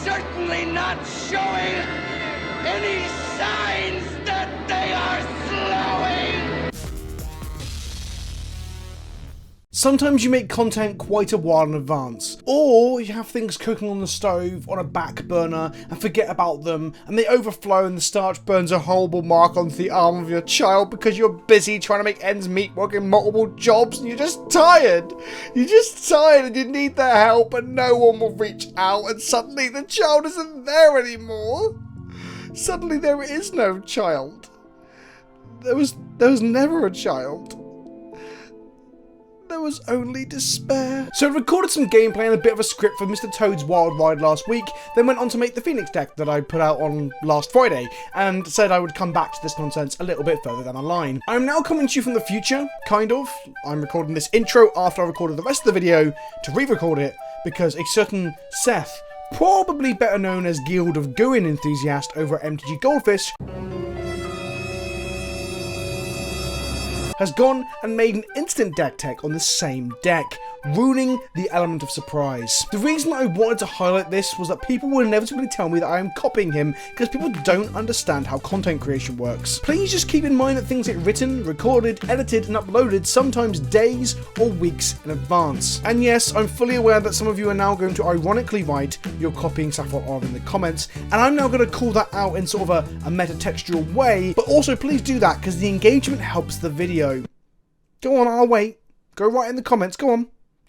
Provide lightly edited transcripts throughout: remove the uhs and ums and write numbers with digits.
certainly not showing any signs that they are slowing. Sometimes you make content quite a while in advance, or you have things cooking on the stove on a back burner and forget about them and they overflow and the starch burns a horrible mark onto the arm of your child because you're busy trying to make ends meet working multiple jobs and you're just tired. You're just tired and you need their help and no one will reach out and suddenly the child isn't there anymore. Suddenly there is no child. There was never a child. There was only despair. So I recorded some gameplay and a bit of a script for Mr. Toad's Wild Ride last week, then went on to make the Phoenix deck that I put out on last Friday, and said I would come back to this nonsense a little bit further down the line. I'm now coming to you from the future, kind of. I'm recording this intro after I recorded the rest of the video to re-record it, because a certain Seth, probably better known as Guild of Going enthusiast over at MTG Goldfish, has gone and made an instant deck tech on the same deck, ruining the element of surprise. The reason I wanted to highlight this was that people will inevitably tell me that I am copying him because people don't understand how content creation works. Please just keep in mind that things get written, recorded, edited and uploaded sometimes days or weeks in advance. And yes, I'm fully aware that some of you are now going to ironically write "you're copying Saffron Olive" in the comments, and I'm now going to call that out in sort of a meta-textual way, but also please do that because the engagement helps the video. Go on, I'll wait. Go write in the comments, go on.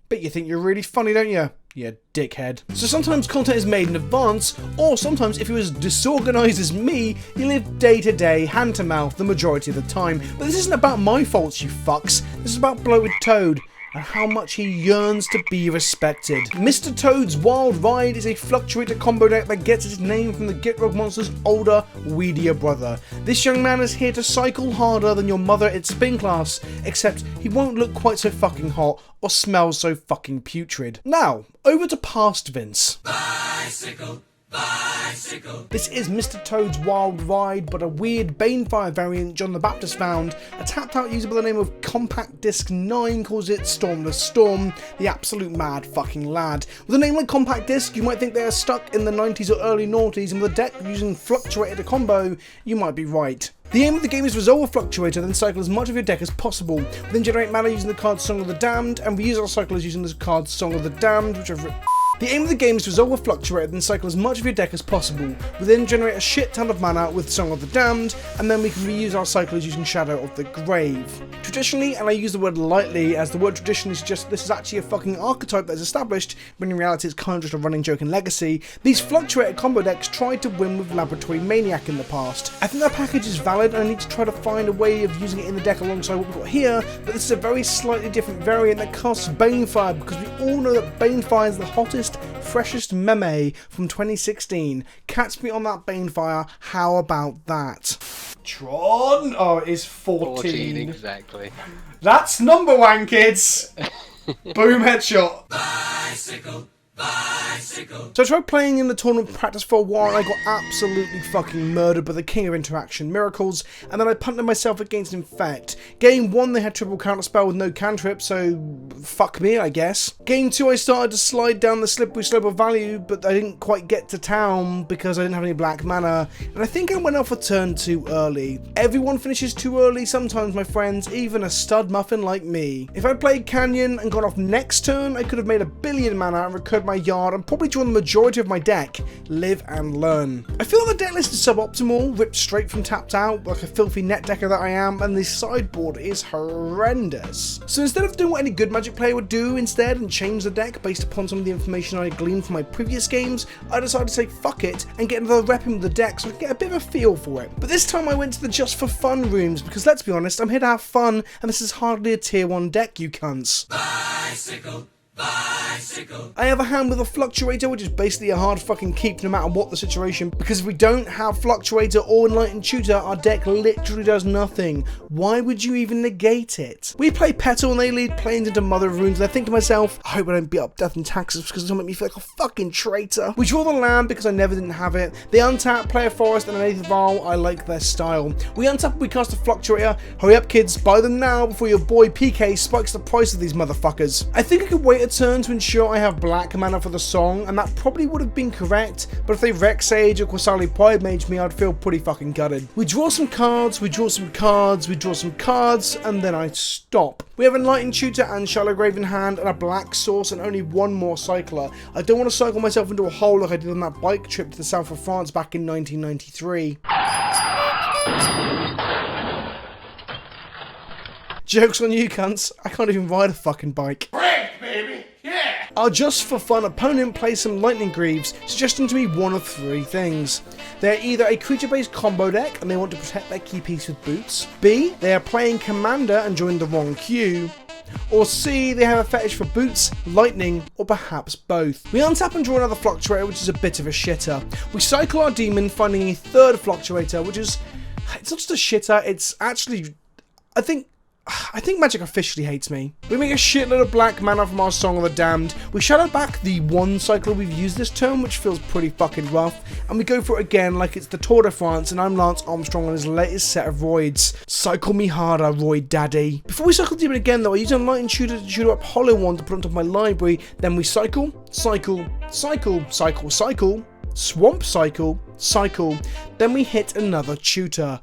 Bet you think you're really funny, don't you? You dickhead. So sometimes content is made in advance, or sometimes if you're as disorganised as me, you live day to day, hand to mouth the majority of the time. But this isn't about my faults, you fucks. This is about Bloated Toad and how much he yearns to be respected. Mr. Toad's Wild Ride is a fluctuator combo deck that gets its name from the Gitrog monster's older, weedier brother. This young man is here to cycle harder than your mother at spin class, except he won't look quite so fucking hot or smell so fucking putrid. Now, over to past Vince. Bicycle. Bicycle. This is Mr. Toad's Wild Ride, but a weird Banefire variant John the Baptist found. A tapped out user by the name of Compact Disc 9 calls it Stormless Storm, the absolute mad fucking lad. With a name like Compact Disc, you might think they are stuck in the 90s or early noughties, and with a deck using Fluctuator combo, you might be right. The aim of the game is resolve a Fluctuator, then cycle as much of your deck as possible. We then generate mana using the card Song of the Damned, and reuse our cyclers using the card Song of the Damned, which I've written. The aim of the game is to resolve a Fluctuator, then cycle as much of your deck as possible. We then generate a shit ton of mana with Song of the Damned, and then we can reuse our cyclers using Shadow of the Grave. Traditionally, and I use the word lightly, as the word traditionally suggests this is actually a fucking archetype that is established, when in reality it's kind of just a running joke in Legacy, these Fluctuator combo decks tried to win with Laboratory Maniac in the past. I think that package is valid, and I need to try to find a way of using it in the deck alongside what we've got here, but this is a very slightly different variant that casts Banefire, because we all know that Banefire is the hottest, freshest meme from 2016. Catch me on that Banefire, how about that? Tron! Oh, it is 14. Exactly. That's number one, kids! Boom, headshot. Bicycle. Bicycle. So I tried playing in the tournament practice for a while and I got absolutely fucking murdered by the king of interaction, Miracles, and then I punted myself against Infect. Game 1 they had triple counterspell with no cantrip, so fuck me I guess. Game 2 I started to slide down the slippery slope of value, but I didn't quite get to town because I didn't have any black mana, and I think I went off a turn too early. Everyone finishes too early sometimes, my friends, even a stud muffin like me. If I played Canyon and got off next turn, I could have made a billion mana and recurred my yard and probably drawn the majority of my deck. Live and learn. I feel the deck list is suboptimal, ripped straight from tapped out like a filthy net decker that I am, and the sideboard is horrendous. So instead of doing what any good Magic player would do instead and change the deck based upon some of the information I gleaned from my previous games, I decided to say fuck it and get another rep in with the deck so I could get a bit of a feel for it. But this time I went to the just for fun rooms because let's be honest, I'm here to have fun and this is hardly a tier 1 deck, you cunts. Bicycle. Bicycle. I have a hand with a Fluctuator, which is basically a hard fucking keep no matter what the situation, because if we don't have Fluctuator or Enlightened Tutor, our deck literally does nothing. Why would you even negate it? We play Petal and they lead planes into Mother of Runes, and I think to myself, I hope I don't beat up Death and Taxes because it'll make me feel like a fucking traitor. We draw the land because I never didn't have it. They untap, play a Forest and an Eighth Vial. I like their style. We untap, we cast a Fluctuator. Hurry up kids, buy them now before your boy PK spikes the price of these motherfuckers. I think I could wait a turn to ensure I have black mana for the song, and that probably would have been correct, but if they Rex Sage or Quasali Pride Mage me, I'd feel pretty fucking gutted. We draw some cards, we draw some cards, we draw some cards, and then I stop. We have a Lightning Tutor and Shallow Grave in hand, and a black source, and only one more cycler. I don't want to cycle myself into a hole like I did on that bike trip to the south of France back in 1993. Joke's on you, cunts. I can't even ride a fucking bike. Great, baby. Yeah. Our just for fun opponent plays some Lightning Greaves, suggesting to me one of three things. They're either a creature-based combo deck and they want to protect their key piece with boots. B, they are playing Commander and joined the wrong queue. Or C, they have a fetish for boots, lightning, or perhaps both. We untap and draw another Fluctuator, which is a bit of a shitter. We cycle our demon, finding a third Fluctuator, which is... it's not just a shitter, it's actually... I think Magic officially hates me. We make a shitload of black mana from our Song of the Damned. We shadow back the one cycle we've used this turn, which feels pretty fucking rough, and we go for it again like it's the Tour de France and I'm Lance Armstrong on his latest set of roids. Cycle me harder, Roid Daddy. Before we cycle Demon again though, I use a Lightning Tutor to shoot up Hollow One to put on top of my library, then we cycle, cycle, cycle, cycle, cycle, swamp cycle, cycle, then we hit another tutor.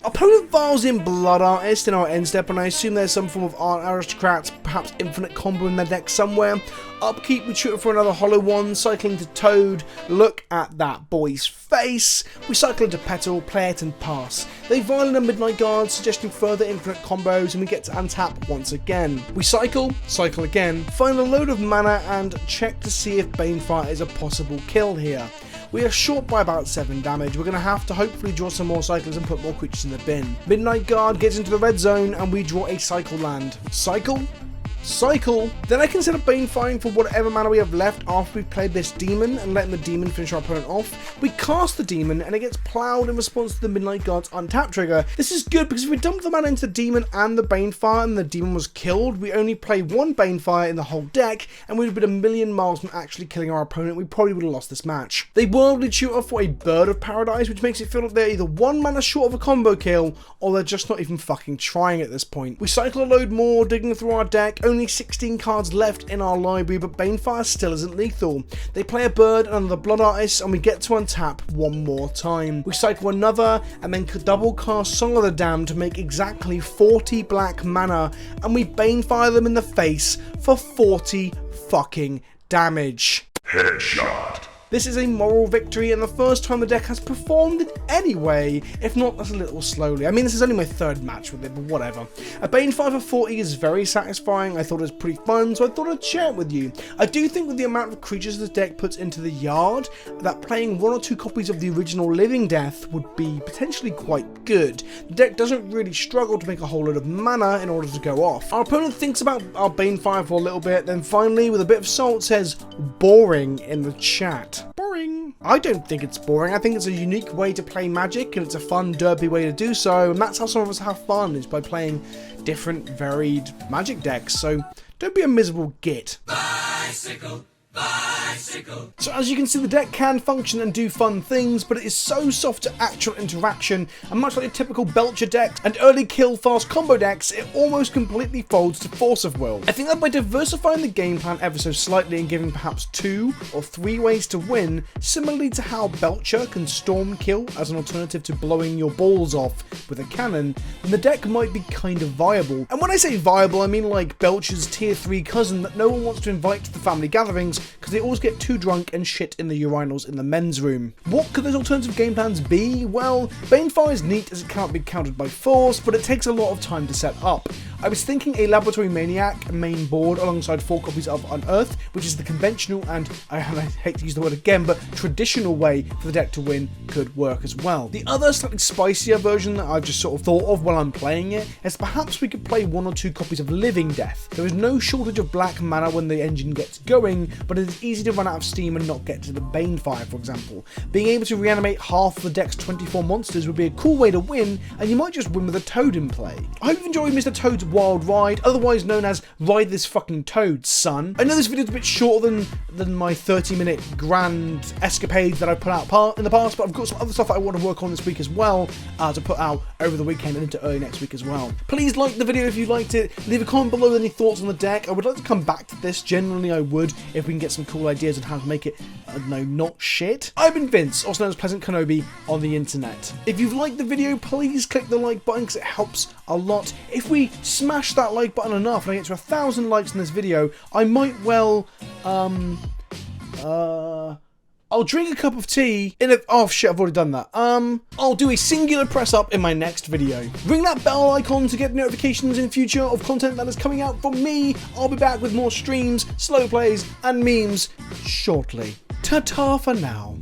Opponent files in Blood Artist in our end step, and I assume there's some form of Art Aristocrats, perhaps Infinite Combo in their deck somewhere. Upkeep, we shoot for another Hollow One, cycling to Toad. Look at that boy's face. We cycle into Petal, play it and pass. They violate a Midnight Guard, suggesting further infinite combos, and we get to untap once again. We cycle, cycle again, find a load of mana and check to see if Banefire is a possible kill here. We are short by about 7 damage. We're going to have to hopefully draw some more cycles and put more creatures in the bin. Midnight Guard gets into the red zone and we draw a cycle land. Cycle? Cycle. Then I consider Banefiring for whatever mana we have left after we've played this demon and letting the demon finish our opponent off. We cast the demon and it gets plowed in response to the Midnight Guard's untap trigger. This is good because if we dump the mana into the demon and the Banefire and the demon was killed, we only play one Banefire in the whole deck and we would have been a million miles from actually killing our opponent. We probably would have lost this match. They Worldly Tutor for a Bird of Paradise, which makes it feel like they're either one mana short of a combo kill or they're just not even fucking trying at this point. We cycle a load more, digging through our deck. Only 16 cards left in our library, but Banefire still isn't lethal. They play a bird and another Blood Artist, and we get to untap one more time. We cycle another, and then double cast Song of the Damned to make exactly 40 black mana, and we Banefire them in the face for 40 fucking damage. Headshot. This is a moral victory and the first time the deck has performed in any way, if not that's a little slowly. I mean, this is only my third match with it, but whatever. A Banefire for 40 is very satisfying. I thought it was pretty fun, so I thought I'd share it with you. I do think with the amount of creatures this deck puts into the yard, that playing 1 or 2 copies of the original Living Death would be potentially quite good. The deck doesn't really struggle to make a whole lot of mana in order to go off. Our opponent thinks about our Banefire for a little bit, then finally, with a bit of salt, says boring in the chat. Boring. I don't think it's boring. I think it's a unique way to play Magic and it's a fun, derpy way to do so, and that's how some of us have fun, is by playing different, varied Magic decks. So don't be a miserable git. Bicycle. Bicycle. So as you can see, the deck can function and do fun things, but it is so soft to actual interaction, and much like a typical Belcher deck and early kill fast combo decks, it almost completely folds to Force of Will. I think that by diversifying the game plan ever so slightly and giving perhaps 2 or 3 ways to win, similarly to how Belcher can storm kill as an alternative to blowing your balls off with a cannon, then the deck might be kind of viable. And when I say viable, I mean like Belcher's tier 3 cousin that no one wants to invite to the family gatherings because they always get too drunk and shit in the urinals in the men's room. What could those alternative game plans be? Well, Banefire is neat as it cannot be countered by force, but it takes a lot of time to set up. I was thinking a Laboratory Maniac main board alongside 4 copies of Unearth, which is the conventional and, I hate to use the word again, but traditional way for the deck to win could work as well. The other slightly spicier version that I've just sort of thought of while I'm playing it is perhaps we could play 1 or 2 copies of Living Death. There is no shortage of black mana when the engine gets going, but it is easy to run out of steam and not get to the Banefire, for example. Being able to reanimate half the deck's 24 monsters would be a cool way to win, and you might just win with a Toad in play. I hope you've enjoyed Mr. Toad's wild ride, otherwise known as Ride This Fucking Toad, son. I know this video is a bit shorter than my 30-minute grand escapade that I put out in the past, but I've got some other stuff that I want to work on this week as well, to put out over the weekend and into early next week as well. Please like the video if you liked it, leave a comment below with any thoughts on the deck. I would like to come back to this, generally I would, if we can get some cool ideas on how to make it, not shit. I've been Vince, also known as PleasantKenobi on the internet. If you've liked the video, please click the like button because it helps a lot. If we smash that like button enough and I get to 1,000 likes in this video, I might well, I'll drink a cup of tea in a... Oh shit, I've already done that. I'll do a singular press up in my next video. Ring that bell icon to get notifications in future of content that is coming out from me. I'll be back with more streams, slow plays, and memes shortly. Ta-ta for now.